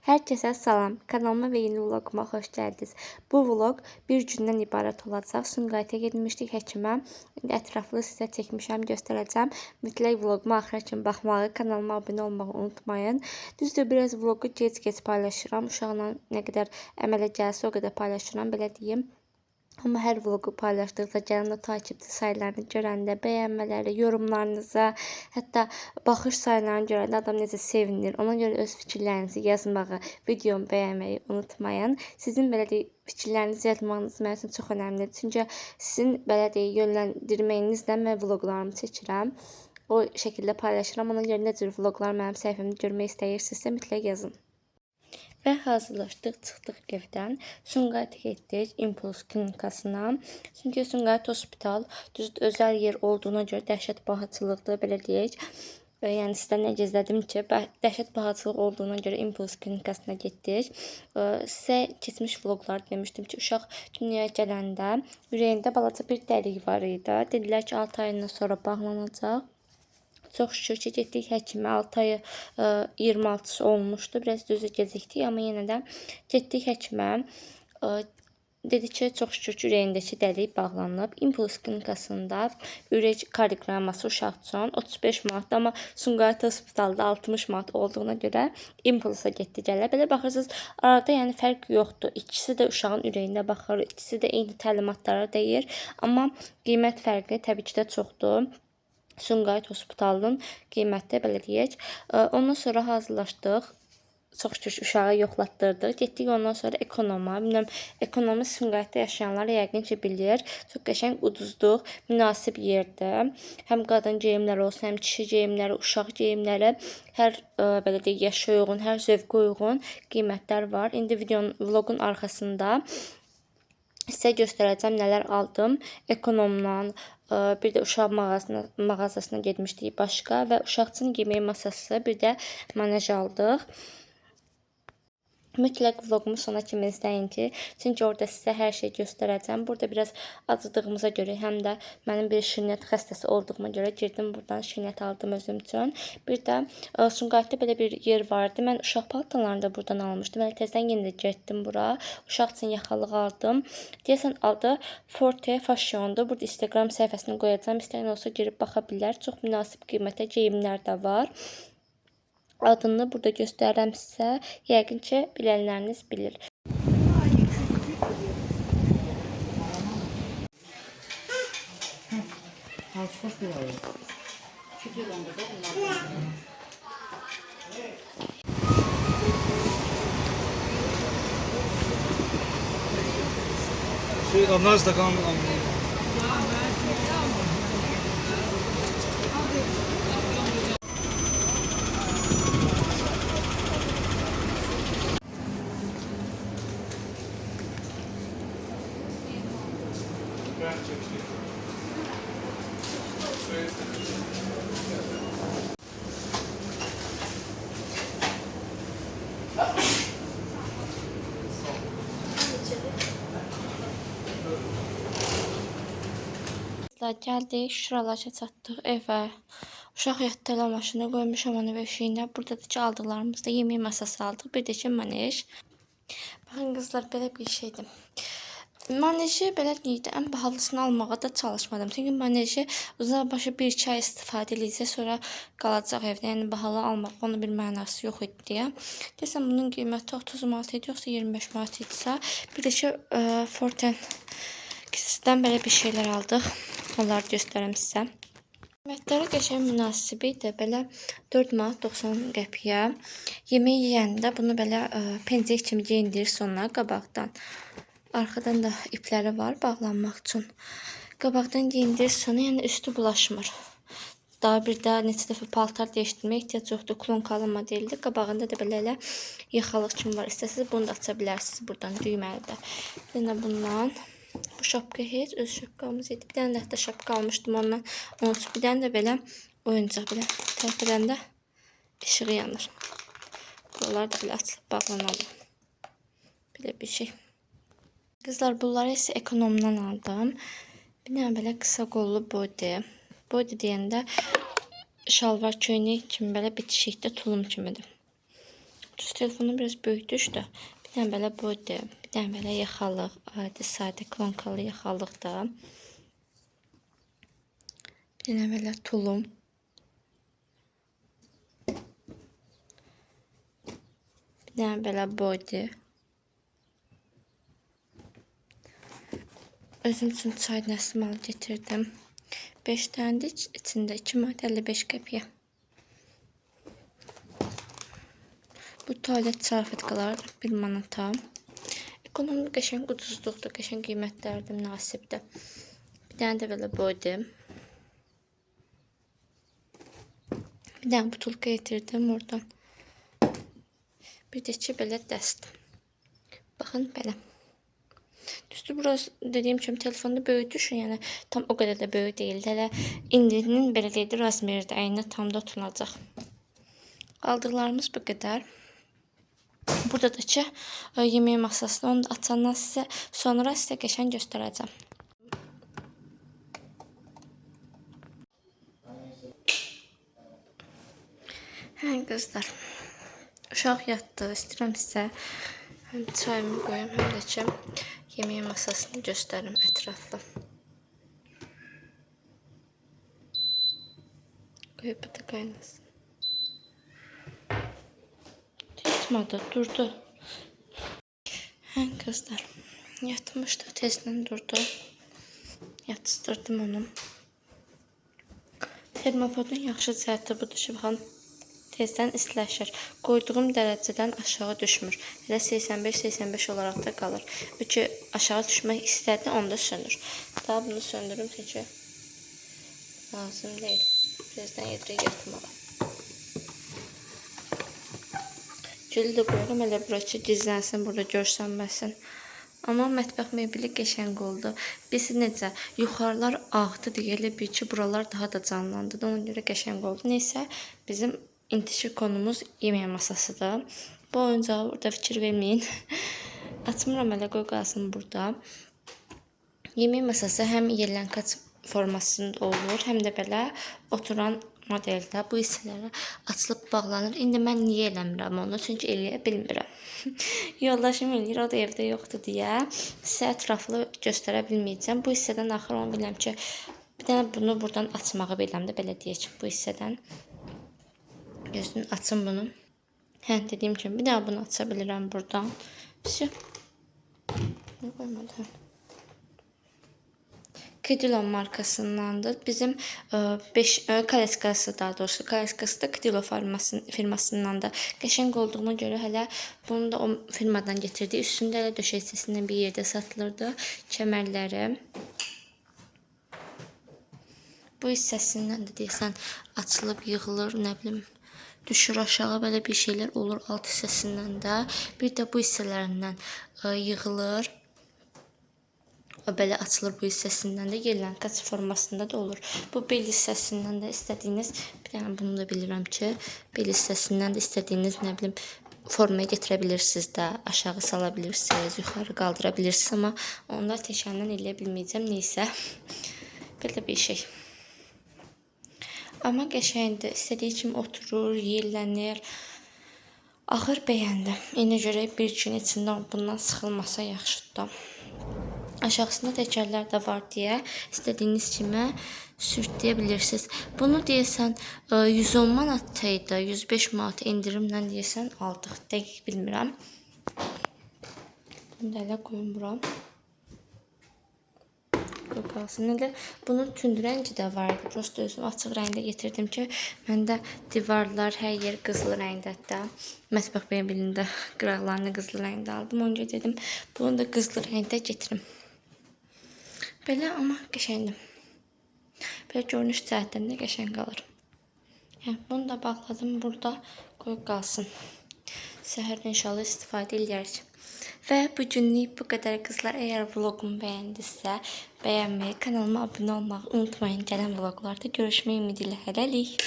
Herkese salam. Kanalıma ve yeni vloguma xoş gəldiniz. Bu vlog bir gündən ibarət olacaq. Sumqayıta getmişdik həkimə. Ətraflı sizə çəkmişəm, göstərəcəm. Mütləq vloguma axıra kimi baxmağı, kanalıma abunə olmağı unutmayın. Düzdür, biraz vlogu gec-gec paylaşıram. Uşaqla nə qədər əmələ gəlsə o qədər paylaşıram, belə deyim. Amma hər vlogu paylaşdıqca gələn o takipçi saylarını görəndə, bəyənmələri, yorumlarınıza, hətta baxış saylarını görəndə adam necə sevinir. Ona görə öz fikirlərinizi yazmağı, videomu bəyənməyi unutmayın. Sizin belə deyək, fikirlərinizi yazmağınız mənim üçün çox önəmlidir. Çünki sizin belə deyək, yönləndirməyinizlə mən vloqlarımı çəkirəm. O şəkildə paylaşıram. Ona görə nə cür vloqlar mənim səhifəmdə görmək istəyirsinizsə mütləq yazın. Və hazırlaşdıq, çıxdıq evdən. Sumqayıta getdik İmpuls klinikasına. Çünki Sumqayıt hospital düzdür, özəl yer olduğuna görə dəhşət bahaçılıqdır, belə deyək. Yəni sizdən nə gizlədim ki, dəhşət bahaçılıq olduğuna görə İmpuls klinikasına getdik. Sizə keçmiş vloqlar demişdim ki, uşaq dünyaya gələndə ürəyində balaca bir dəlik var idi. Dedilər ki, 6 ayından sonra bağlanacaq. Çox şükür ki, getdik həkimə. 6 ayı 26-sı olmuşdu. Biraz düzü gecikdik, amma yenə də getdik həkimə. Dedi ki, çox şükür ki, ürəyindəki dəlik bağlanıb. İmpuls klinikasında ürək kardioqramması uşaq üçün 35 manatdır, amma Sumqayıt hospitalda 60 manat olduğuna görə İmpulsa getdi gələ. Belə baxırsınız, arada yəni fərq yoxdur. İkisi də uşağın ürəyində baxır, ikisi də eyni təlimatlara deyir, amma qiymət fərqi təbii ki də çoxdur. Sumqayıt hospitalının qiyməti belə deyək. Ondan sonra hazırlaşdıq. Çox şükür uşağı yoxlatdırdıq. Getdik ondan sonra Ekonoma. Bilmirəm, Ekonomi Sumqayıtda yaşayanlar yəqin ki bilir. Çox qəşəng, ucuzluq, münasib yerdir. Həm qadın geyimləri olsun, həm kişi geyimləri, uşaq geyimləri, hər belə deyək, yaşa uyğun, hər zövqə uyğun qiymətlər var. İndi vlogun arxasında sizə göstərəcəm nələr aldım Ekonomdan. Bir də uşaq mağazasına getmişdik başqa və uşaq üçün yemək masası, bir də manaj aldıq. Mütləq vlogumu sona kimi izləyin ki, çünki orada sizə hər şey göstərəcəm. Burada biraz acıdığımıza görə, həm də mənim bir şirniyyat xəstəsi olduğuma görə girdim buradan şirniyyat aldım özüm üçün. Bir də Sumqayıtda belə bir yer vardı. Mən uşaq paltarlarını da buradan almışdım. Mən təzədən yenə də getdim bura. Uşaq üçün yaxalıq aldım. Deyəsən adı Forte Fashion'dur. Burada Instagram səhifəsini qoyacağam. İstəyən olsa girib baxa bilər. Çox münasib qiymətə geyimlər də var. Adını burada göstərirəm sizə. Yəqin ki, bilənləriniz bilir. Onlar stakan Gəldik, şuralara çatdıq evə. Uşaq yatdı maşına qoymuşam onu beşiyinə. Burada da ki aldıqlarımızda yemək masası aldıq. Bir də ki manej. Baxın qızlar, belə bir şeydir. Maneji belə deyildi, ən bahalısını almağa da çalışmadım. Çünki maneji uzaqbaşı 1-2 ay istifadə edilsə, sonra qalacaq evdə. Yəni bahalı almaq, onun bir mənası yox idi deyə. Deyəsən bunun qiyməti 30 manat idi, yoxsa 25 manat idisə. Bir də ki Forten kisisindən belə bir şeylər aldıq. Onları göstərəm sizə. Qiymətləri qəşəng münasib idi. Belə 4 manat 90 qəpiyə. Yemək yeyəndə bunu belə pencək kimi geyindirir sonra qabaqdan. Arxadan da ipləri var bağlanmaq üçün. Qabaqdan geyindirir sonra, yəni üstü bulaşmır. Daha bir də neçə dəfə paltar dəyişdirməyə ehtiyac yoxdur. Klonkalı modeldir. Qabağında da belə yaxalıq kimi var. İstəsəniz bunu da aça bilərsiniz buradan düyməlidir. Yenə bundan. Bu şapka heç öz şapkamız idi. Bir dənə də hətta şapka almışdım ondan. Bir dənə də belə oyuncaq, belə tərpədən də işığı yanır. Bunlar da belə açılıb bağlanalım. Belə bir şey. Qızlar, bunları isə Ekonomdan aldım. Bir dənə belə qısa qollu body. Body deyəndə şalvar köynək kimi belə bitişikdə tulum kimidir. Telefonu biraz böyük düşdü. Bir dənə belə boydu. Bir dənə belə yaxalıq. Adi sadə klonkalı yaxalıq da. Bir dənə belə tulum. Bir dənə belə boydu. Özüm üçün çay nəsmalı getirdim. 5 dənədir. İçində 2 manat 55 qəpiyə. Bu tualet salfetkalar 1 manata. Ekonomik qəşəng ucuzluqdur, qəşəng qiymətlərdir, münasibdir. Bir dənə də belə boydu. Bir dənə butulka getirdim oradan. Bir də ki belə dəst. Baxın belə. Düzdür, burası dediyim kimi telefonda böyük düşün, yəni tam o qədər də böyük deyildi. Hələ indinin belə deyildi, razmeridir, əyninə tam da oturacaq. Aldıqlarımız bu qədər. Burada da ki yemək masasını onu da açandan sonra sizə qəşəng göstərəcəm. Hə qızlar, uşaq yatdı, istəyirəm sizə həm çayımı qoyum, həm də ki yemək masasını göstərim ətraflı. Qoyub bu da qaynasın. Yatmadı, durdu. Hə qızlar, yatmışdı, tezdən durdu. Yatıstırdım onu. Termopodun yaxşı cəhəti budur ki, baxın, tezdən istiləşir. Qoyduğum dərəcədən aşağı düşmür. Elə 85-85 olaraq da qalır. Çünki aşağı düşmək istədi, onda sönür. Daha bunu söndürüm çünki lazım deyil. Tezdən yedirik yatmağa. Gülü də qoyuram, elə bura ki gizlənsin, burada görsənməsin. Amma mətbəx mebeli qəşəng oldu. Biz necə yuxarılar ağdı deyə elə bir ki buralar daha da canlandı. Ona görə qəşəng oldu. Neysə, bizim intişi konumuz yemək masasıdır. Bu oyuncağı burada fikir verməyin. Açmıram, elə qoy qalsın burada. Yemək masası həm yelənkaç formasında olur, həm də belə oturan modeldə bu hissələrə açılıb bağlanır. İndi mən niyə eləmirəm onu? Çünki eləyə bilmirəm. Yoldaşım eləyir, o da evdə yoxdur deyə sizə ətraflı göstərə bilməyəcəm. Bu hissədən axır onu biləm ki, bir dənə bunu buradan açmağı biləm də, belə deyək ki, bu hissədən. Gözünü açın bunu. Hə, dediyim kimi bir daha bunu aça bilirəm buradan. Nə qoymadım? Kidilo markasındandır. Bizim Kaleskası, daha doğrusu Kaleskası da Kidilo firmasından da qəşəng olduğuna görə hələ bunu da o firmadan getirdi. Üstündə elə döşək hissəsindən bir yerdə satılırdı. Kəmərləri. Bu hissəsindən də deyəsən açılıb yığılır, nə bilim, düşür aşağı, belə bir şeylər olur alt hissəsindən də. Bir də bu hissələrindən yığılır. O belə açılır bu hissəsindən də, yelənkaç formasında da olur. Bu bel hissəsindən də istədiyiniz, bir dənə bunu da bilirəm ki, bel hissəsindən də istədiyiniz, nə bilim, formaya getirə bilirsiniz də, aşağı sala bilirsiniz, yuxarı qaldıra bilirsiniz, amma onda təşənnən eləyə bilməyəcəm, neysə, belə bir şey. Amma qəşəngdir, istədiyi kimi oturur, yellənir. Ağır bəyəndim. Yenə görə bir gün içində bundan sıxılmasa yaxşıdır. Aşağısında təkərlər də var deyə istədiyiniz kimi sürtləyə bilirsiniz. Bunu deyəsən 110 manatdaydı, 105 manat endirimlə deyəsən aldıq. Dəqiq bilmirəm. Bunu da elə qoyum bura. Qalsın. Elə bunun tünd rəngi də var idi. Prosta özüm açıq rəngdə getirdim ki, məndə divarlar hər yer qızılı rəngdədir. Mətbəx mebelində qıraqlarını qızılı rəngdə aldım. Onca dedim, bunu da qızılı rəngdə getirim. Belə, amma qəşəngdir. Belə görünüş cəhətdən də qəşəng qalır. Bunu da bağladım burada, qoyub qalsın. Səhər inşallah istifadə edərik. Və bugünlük bu qədər qızlar. Əgər vlogumu bəyəndinizsə, bəyənməyi, kanalıma abunə olmağı unutmayın. Gələn vloglarda görüşmək ümidi ilə hələlik.